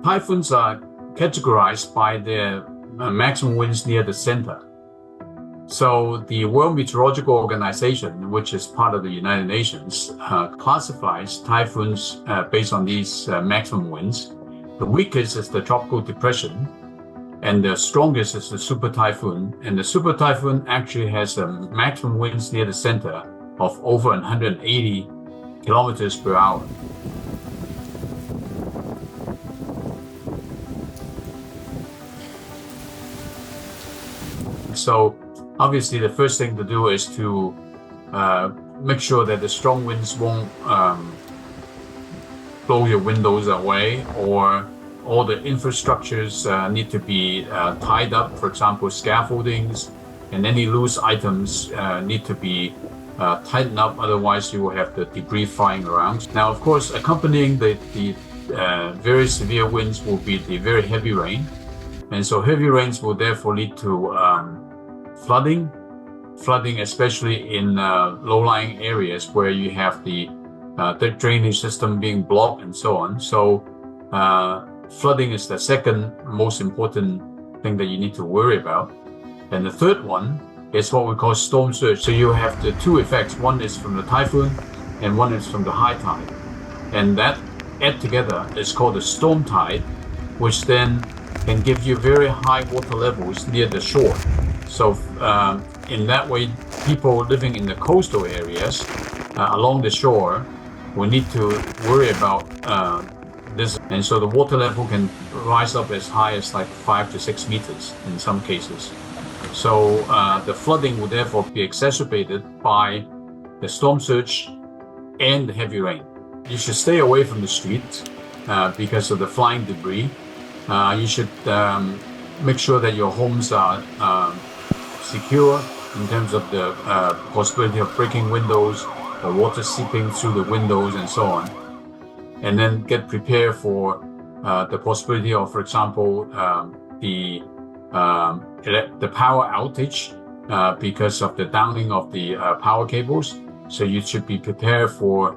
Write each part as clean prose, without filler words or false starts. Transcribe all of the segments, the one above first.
typhoons are categorized by their maximum winds near the center. So the World Meteorological Organization, which is part of the United Nations, classifies typhoons based on these maximum winds. The weakest is the tropical depression, and the strongest is the super typhoon. And the super typhoon actually has a maximum winds near the center of over 180 kilometers per hour. So obviously the first thing to do is to make sure that the strong winds won't blow your windows away, or all the infrastructures need to be tied up. For example, scaffoldings and any loose items need to be tightened up, otherwise you will have the debris flying around. Now, of course, accompanying the very severe winds will be the very heavy rain, and so heavy rains will therefore lead to flooding especially in low-lying areas where you have the drainage system being blocked and so on. So flooding is the second most important thing that you need to worry about. And the third one is what we call storm surge. So you have the two effects. One is from the typhoon and one is from the high tide. And that add together is called the storm tide, which then can give you very high water levels near the shore. So in that way, people living in the coastal areas along the shore will need to worry about this. And so the water level can rise up as high as like 5 to 6 meters in some cases. So the flooding will therefore be exacerbated by the storm surge and the heavy rain. You should stay away from the streets because of the flying debris. You should make sure that your homes are secure in terms of the possibility of breaking windows or water seeping through the windows and so on. And then get prepared for the possibility of, for example, the power outage because of the downing of the power cables. So you should be prepared for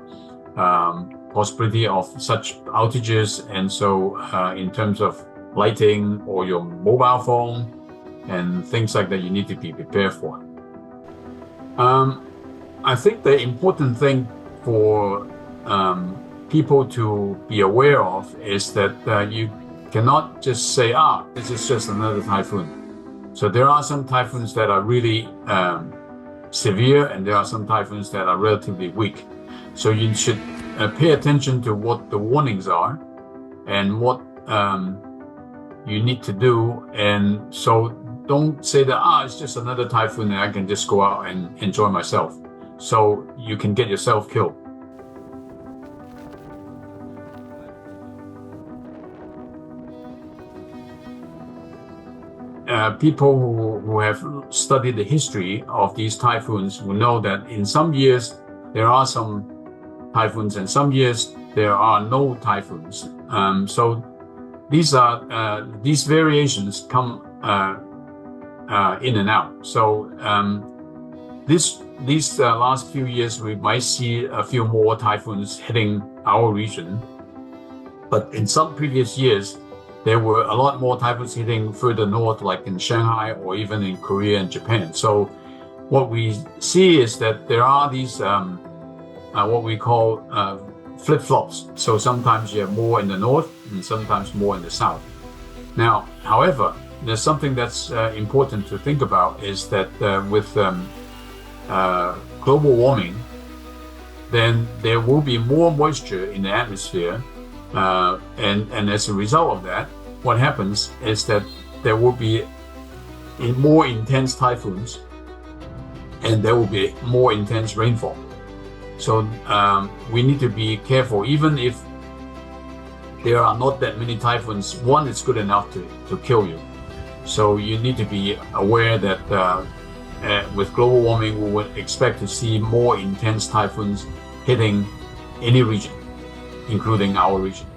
possibility of such outages. And so in terms of lighting or your mobile phone and things like that, you need to be prepared for. I think the important thing for people to be aware of is that you cannot just say, this is just another typhoon. So there are some typhoons that are really severe, and there are some typhoons that are relatively weak. So you should pay attention to what the warnings are and what you need to do. And so don't say that, it's just another typhoon and I can just go out and enjoy myself. So you can get yourself killed. People who have studied the history of these typhoons will know that in some years there are some typhoons and some years there are no typhoons. So these variations come in and out. So these last few years we might see a few more typhoons hitting our region, but in some previous years there were a lot more typhoons hitting further north, like in Shanghai or even in Korea and Japan. So what we see is that there are these what we call flip-flops. So sometimes you have more in the north and sometimes more in the south. Now, however, there's something that's important to think about, is that with global warming, then there will be more moisture in the atmosphere. And as a result of that, what happens is that there will be more intense typhoons and there will be more intense rainfall. So we need to be careful. Even if there are not that many typhoons, one is good enough to kill you. So you need to be aware that with global warming, we would expect to see more intense typhoons hitting any region, including our region.